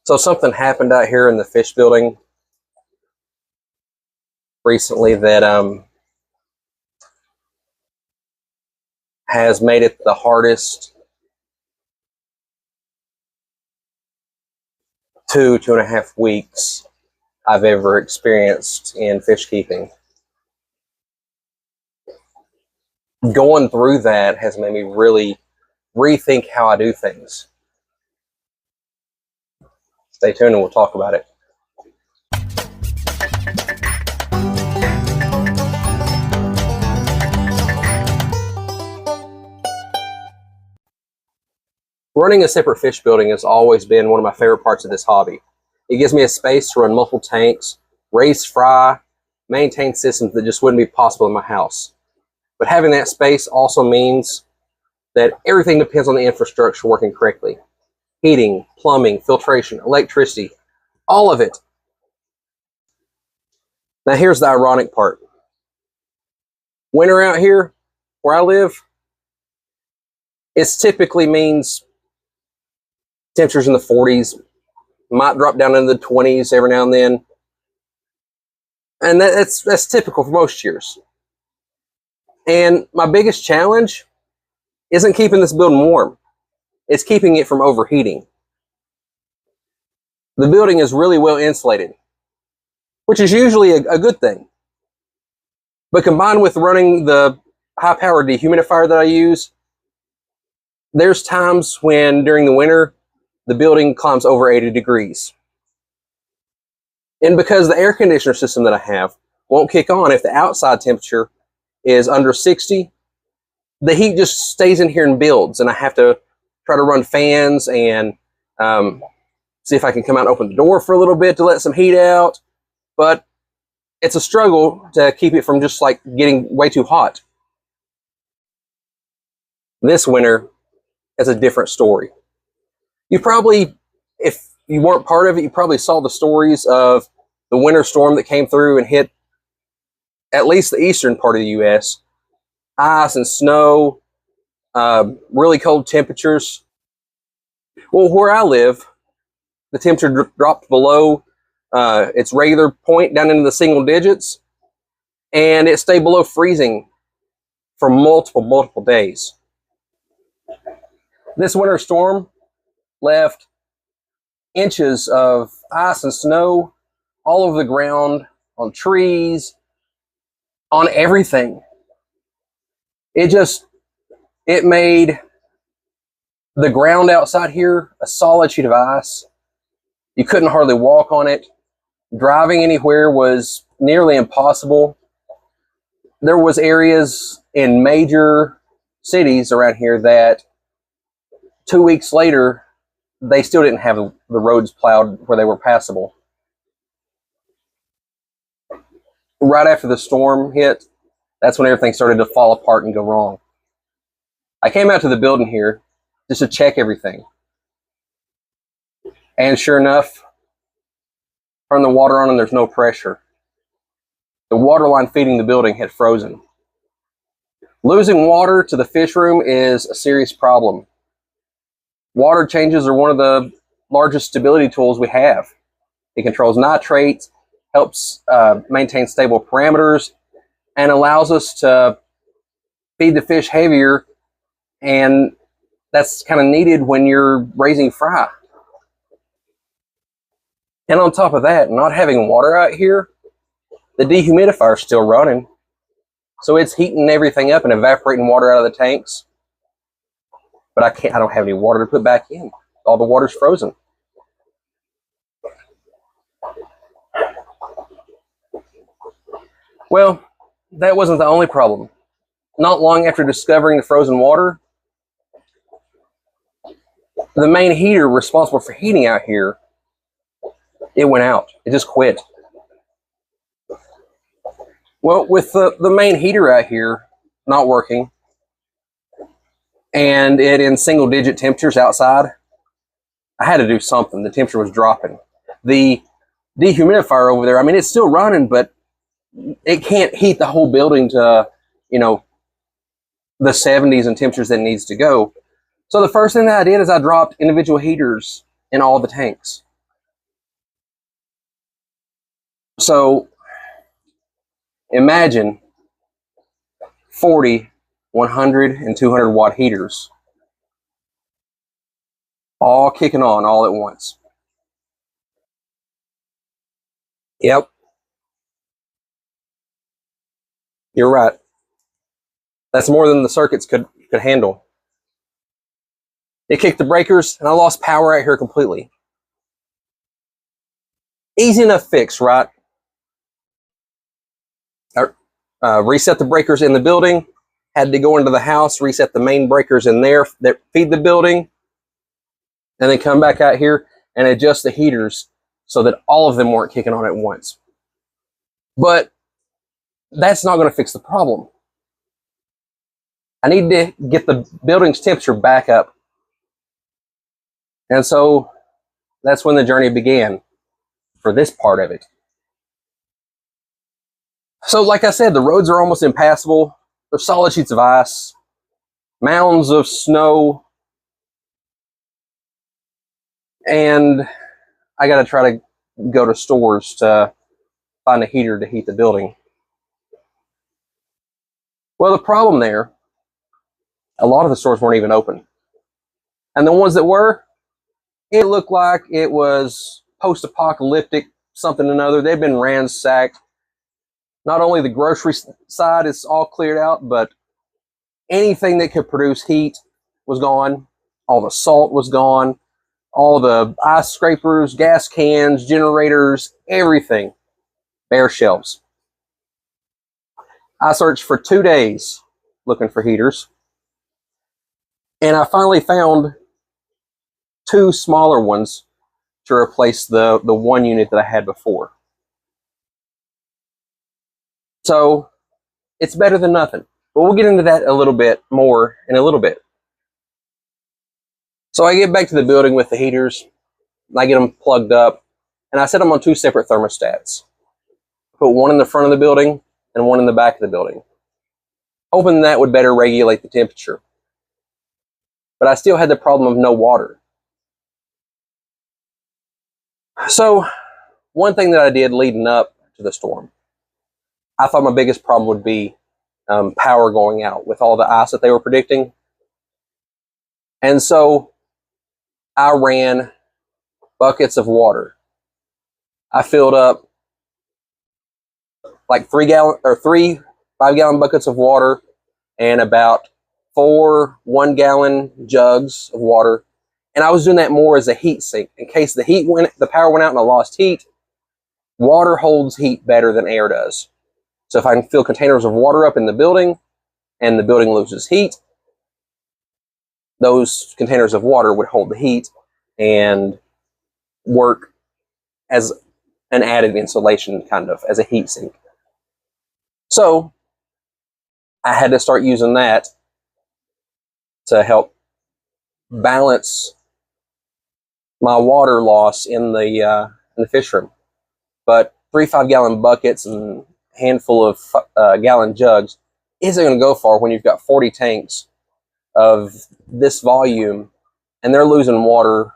So something happened out here in the fish building recently that has made it the hardest 2.5 weeks I've ever experienced in fish keeping. Going through that has made me really rethink how I do things. Stay tuned and we'll talk about it. Running a separate fish building has always been one of my favorite parts of this hobby. It gives me a space to run multiple tanks, raise fry, maintain systems that just wouldn't be possible in my house. But having that space also means that everything depends on the infrastructure working correctly. Heating, plumbing, filtration, electricity, all of it. Now here's the ironic part. Winter out here, where I live, it typically means temperatures in the 40s, might drop down into the 20s every now and then. And that's typical for most years. And my biggest challenge isn't keeping this building warm. It's keeping it from overheating. The building is really well insulated, which is usually a good thing. But combined with running the high-powered dehumidifier that I use, there's times when during the winter, the building climbs over 80 degrees. And because the air conditioner system that I have won't kick on if the outside temperature is under 60, the heat just stays in here and builds, and I have to try to run fans and see if I can come out and open the door for a little bit to let some heat out. But it's a struggle to keep it from just like getting way too hot. This winter is a different story. You probably, if you weren't part of it, you probably saw the stories of the winter storm that came through and hit at least the eastern part of the U.S. Ice and snow, really cold temperatures. Well, where I live, the temperature dropped below its regular point down into the single digits, and it stayed below freezing for multiple days. This winter storm left inches of ice and snow all over the ground, on trees, on everything. It made the ground outside here a solid sheet of ice. You couldn't hardly walk on it. Driving anywhere was nearly impossible. There was areas in major cities around here that 2 weeks later, they still didn't have the roads plowed where they were passable. Right after the storm hit, that's when everything started to fall apart and go wrong. I came out to the building here just to check everything. And sure enough, turn the water on and there's no pressure. The water line feeding the building had frozen. Losing water to the fish room is a serious problem. Water changes are one of the largest stability tools we have. It controls nitrates, helps maintain stable parameters, and allows us to feed the fish heavier, and that's kind of needed when you're raising fry. And on top of that, not having water out here, the dehumidifier is still running, so it's heating everything up and evaporating water out of the tanks. But I don't have any water to put back in. All the water's frozen. Well, that wasn't the only problem. Not long after discovering the frozen water, the main heater responsible for heating out here, it went out. It just quit. Well, with the main heater out here not working, and it in single digit temperatures outside, I had to do something. The temperature was dropping. The dehumidifier over there, I mean, it's still running, but it can't heat the whole building to, the 70s and temperatures that it needs to go. So the first thing that I did is I dropped individual heaters in all the tanks. So imagine 40, 100, and 200 watt heaters all kicking on all at once. Yep, you're right. That's more than the circuits could handle. It kicked the breakers, and I lost power out here completely. Easy enough fix, right? Reset the breakers in the building. Had to go into the house, reset the main breakers in there that feed the building, and then come back out here and adjust the heaters so that all of them weren't kicking on at once. But that's not going to fix the problem. I need to get the building's temperature back up. And so that's when the journey began for this part of it. So like I said, the roads are almost impassable. They're solid sheets of ice, mounds of snow, and I got to try to go to stores to find a heater to heat the building. Well, the problem there, a lot of the stores weren't even open. And the ones that were, it looked like it was post-apocalyptic something or another. They'd been ransacked. Not only the grocery side is all cleared out, but anything that could produce heat was gone. All the salt was gone. All the ice scrapers, gas cans, generators, everything. Bare shelves. I searched for 2 days looking for heaters. And I finally found 2 smaller ones to replace the one unit that I had before. So it's better than nothing. But we'll get into that a little bit more in a little bit. So I get back to the building with the heaters. I get them plugged up. And I set them on 2 separate thermostats. Put one in the front of the building and one in the back of the building, hoping that would better regulate the temperature. But I still had the problem of no water. So one thing that I did leading up to the storm, I thought my biggest problem would be power going out with all the ice that they were predicting. And so I ran buckets of water. I filled up like 3 5-gallon buckets of water and about 4 1-gallon jugs of water. And I was doing that more as a heat sink in case the power went out and I lost heat. Water holds heat better than air does. So if I can fill containers of water up in the building and the building loses heat, those containers of water would hold the heat and work as an added insulation, kind of, as a heat sink. So I had to start using that to help balance my water loss in the fish room. But 3 5-gallon buckets and a handful of gallon jugs isn't going to go far when you've got 40 tanks of this volume and they're losing water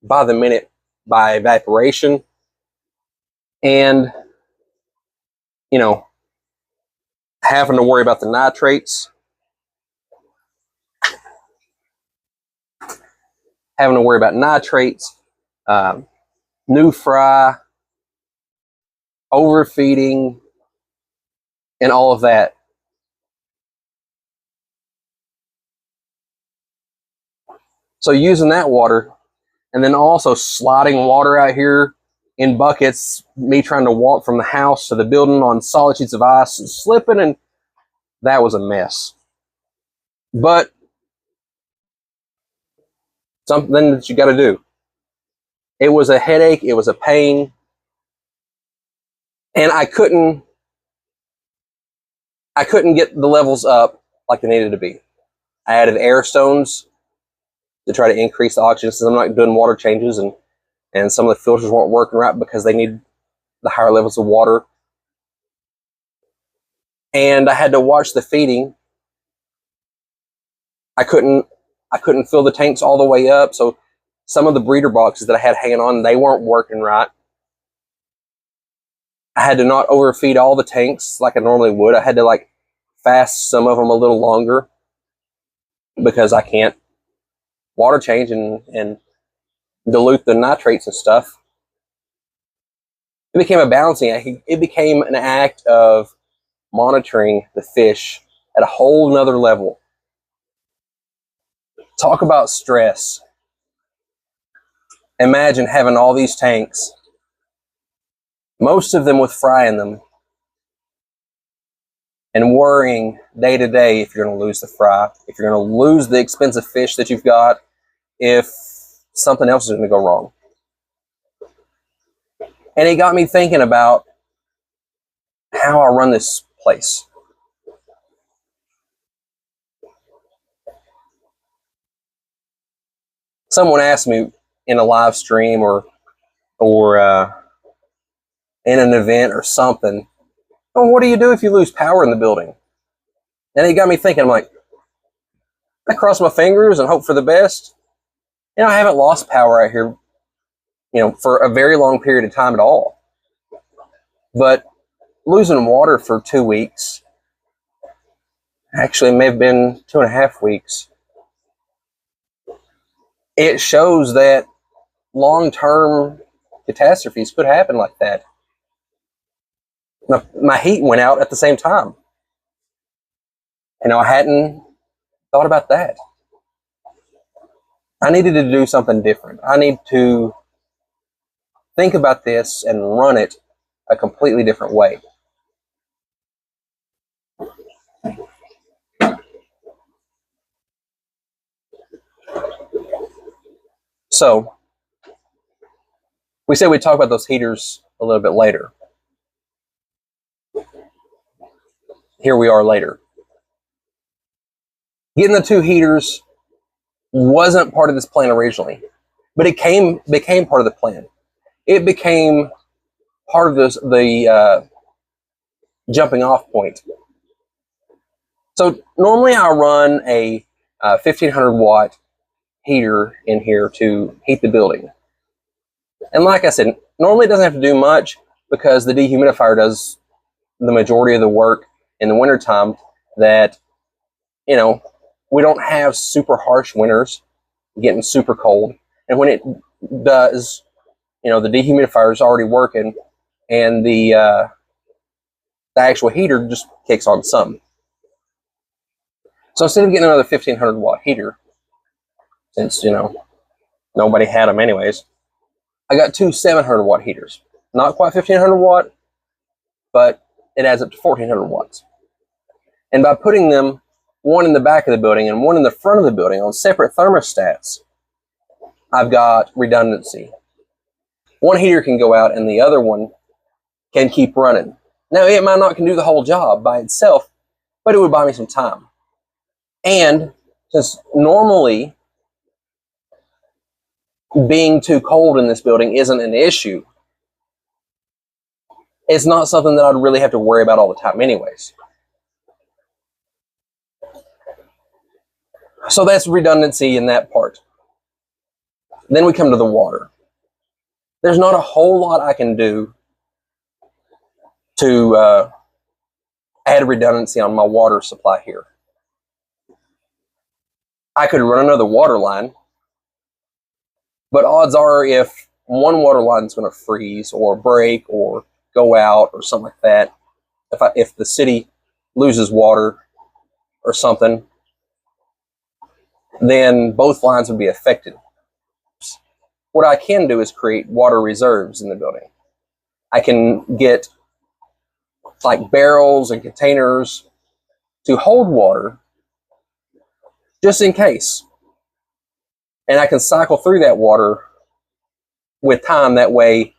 by the minute by evaporation. And, you know, having to worry about the nitrates, new fry, overfeeding, and all of that. So using that water, and then also sliding water out here in buckets, me trying to walk from the house to the building on solid sheets of ice and slipping, and that was a mess. But something that you got to do. It was a headache. It was a pain. And I couldn't get the levels up like they needed to be. I added air stones to try to increase the oxygen since I'm not doing water changes, and some of the filters weren't working right because they need the higher levels of water. And I had to watch the feeding. I couldn't fill the tanks all the way up, so some of the breeder boxes that I had hanging on, they weren't working right. I had to not overfeed all the tanks like I normally would. I had to like fast some of them a little longer because I can't water change and dilute the nitrates and stuff. It became a balancing act. It became an act of monitoring the fish at a whole nother level. Talk about stress. Imagine having all these tanks, most of them with fry in them, and worrying day to day if you're going to lose the fry, if you're going to lose the expensive fish that you've got, if something else is going to go wrong. And it got me thinking about how I run this place. Someone asked me in a live stream or in an event or something, oh, what do you do if you lose power in the building? And it got me thinking, I'm like, I cross my fingers and hope for the best. You know, I haven't lost power out here, for a very long period of time at all. But losing water for 2 weeks, actually it may have been 2.5 weeks, it shows that long-term catastrophes could happen like that. My heat went out at the same time. I hadn't thought about that. I needed to do something different. I need to think about this and run it a completely different way. So, we said we'd talk about those heaters a little bit later. Here we are later. Getting the 2 heaters wasn't part of this plan originally, but it became part of the plan. It became part of the jumping off point. So normally I run a 1500 watt heater in here to heat the building. And like I said, normally it doesn't have to do much because the dehumidifier does the majority of the work in the wintertime that, we don't have super harsh winters, getting super cold. And when it does, the dehumidifier is already working and the actual heater just kicks on some. So instead of getting another 1500 watt heater, since, nobody had them anyways, I got 2 700 watt heaters. Not quite 1500 watt, but it adds up to 1400 watts. And by putting them, one in the back of the building and one in the front of the building on separate thermostats, I've got redundancy. One heater can go out and the other one can keep running. Now, it might not can do the whole job by itself, but it would buy me some time. And since normally being too cold in this building isn't an issue, it's not something that I'd really have to worry about all the time anyways. So that's redundancy in that part. Then we come to the water. There's not a whole lot I can do to add redundancy on my water supply here. I could run another water line, but odds are if one water line is going to freeze or break or go out or something like that, if the city loses water or something, then both lines would be affected. What I can do is create water reserves in the building. I can get like barrels and containers to hold water just in case. And I can cycle through that water with time. That way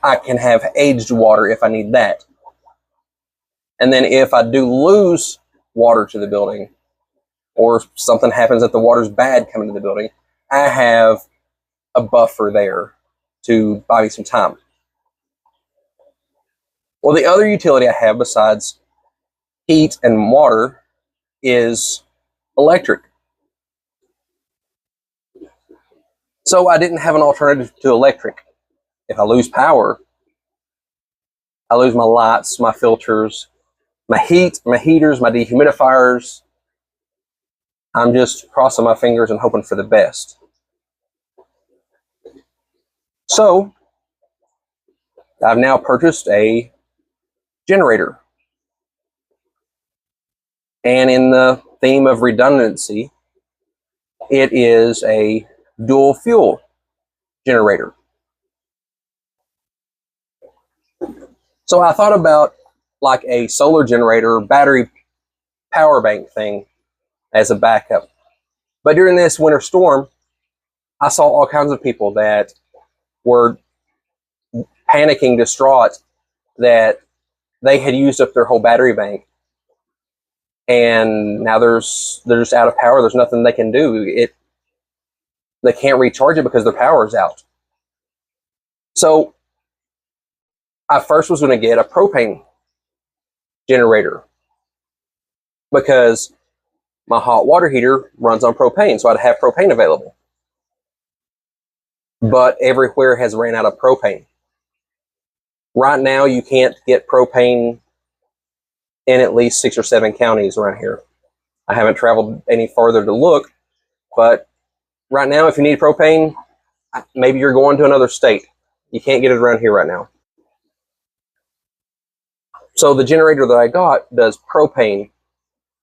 I can have aged water if I need that. And then if I do lose water to the building, or something happens that the water's bad coming to the building, I have a buffer there to buy me some time. Well, the other utility I have besides heat and water is electric. So I didn't have an alternative to electric. if I lose power, I lose my lights, my filters, my heat, my heaters, my dehumidifiers. I'm just crossing my fingers and hoping for the best. So I've now purchased a generator. And in the theme of redundancy, it is a dual fuel generator. So I thought about like a solar generator, battery power bank thing as a backup. But during this winter storm, I saw all kinds of people that were panicking, distraught, that they had used up their whole battery bank. And now they're just out of power. There's nothing they can do. They can't recharge it because their power is out. So I first was going to get a propane generator because my hot water heater runs on propane, so I'd have propane available. But everywhere has ran out of propane. Right now, you can't get propane in at least 6 or 7 counties around here. I haven't traveled any farther to look, but right now, if you need propane, maybe you're going to another state. You can't get it around here right now. So the generator that I got does propane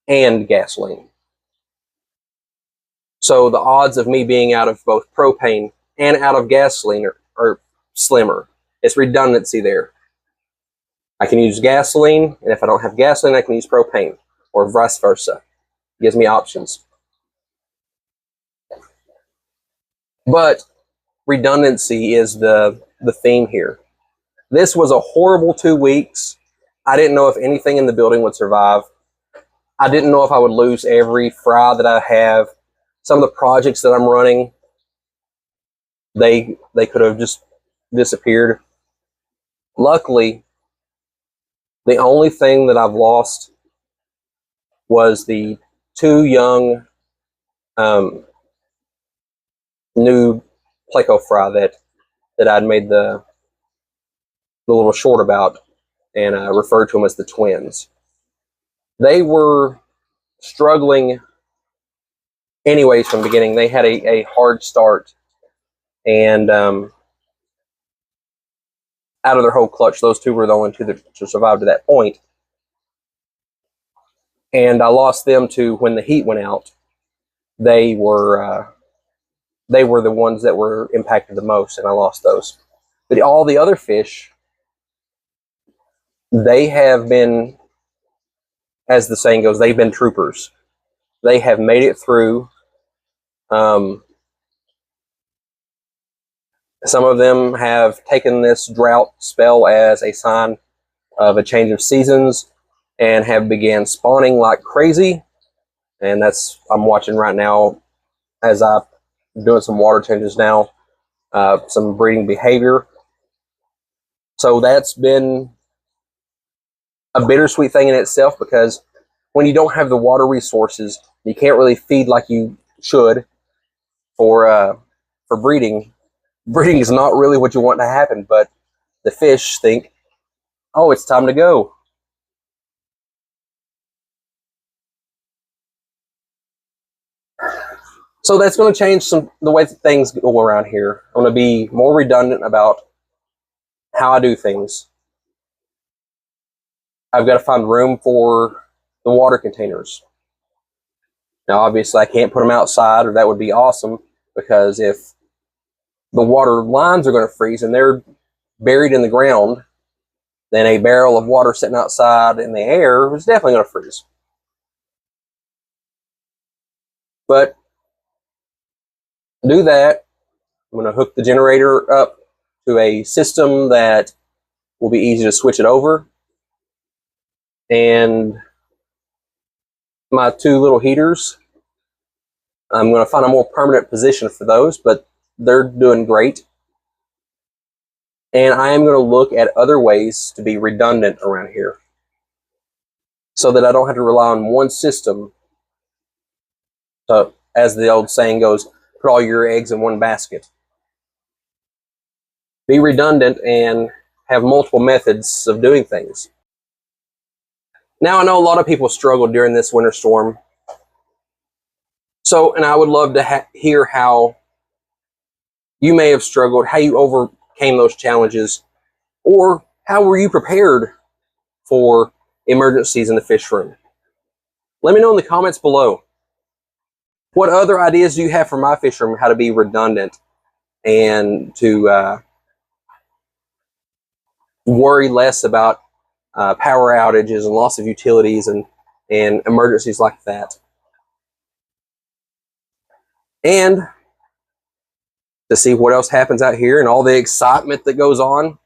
and gasoline. So the odds of me being out of both propane and out of gasoline are slimmer. It's redundancy there. I can use gasoline, and if I don't have gasoline, I can use propane, or vice versa. It gives me options. But redundancy is the theme here. This was a horrible 2 weeks. I didn't know if anything in the building would survive. I didn't know if I would lose every fry that I have. Some of the projects that I'm running, they could have just disappeared. Luckily, the only thing that I've lost was the 2 young new Pleco fry that I'd made the little short about and referred to them as the twins. They were struggling anyways from the beginning. They had a hard start, and out of their whole clutch, those 2 were the only 2 that survived to that point. And I lost them to when the heat went out. They were the ones that were impacted the most, and I lost those. But all the other fish, they have been, as the saying goes, they've been troopers. They have made it through. Some of them have taken this drought spell as a sign of a change of seasons and have began spawning like crazy. And that's, I'm watching right now as I'm doing some water changes now, some breeding behavior. So that's been a bittersweet thing in itself, because when you don't have the water resources, you can't really feed like you should for breeding. Breeding is not really what you want to happen, but the fish think, oh, it's time to go. So that's going to change the way things go around here. I'm going to be more redundant about how I do things. I've got to find room for the water containers. Now, obviously, I can't put them outside, or that would be awesome, because if the water lines are going to freeze and they're buried in the ground, then a barrel of water sitting outside in the air is definitely going to freeze. But to do that, I'm going to hook the generator up to a system that will be easy to switch it over. And my 2 little heaters, I'm going to find a more permanent position for those, but they're doing great. And I am going to look at other ways to be redundant around here, so that I don't have to rely on one system. So, as the old saying goes, put all your eggs in one basket. be redundant and have multiple methods of doing things. Now, I know a lot of people struggled during this winter storm. So, and I would love to hear how you may have struggled, how you overcame those challenges, or how were you prepared for emergencies in the fish room. Let me know in the comments below. What other ideas do you have for my fish room, how to be redundant and to worry less about power outages and loss of utilities and emergencies like that. And to see what else happens out here and all the excitement that goes on.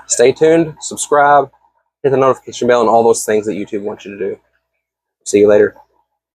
Stay tuned, subscribe, hit the notification bell, and all those things that YouTube wants you to do. See you later.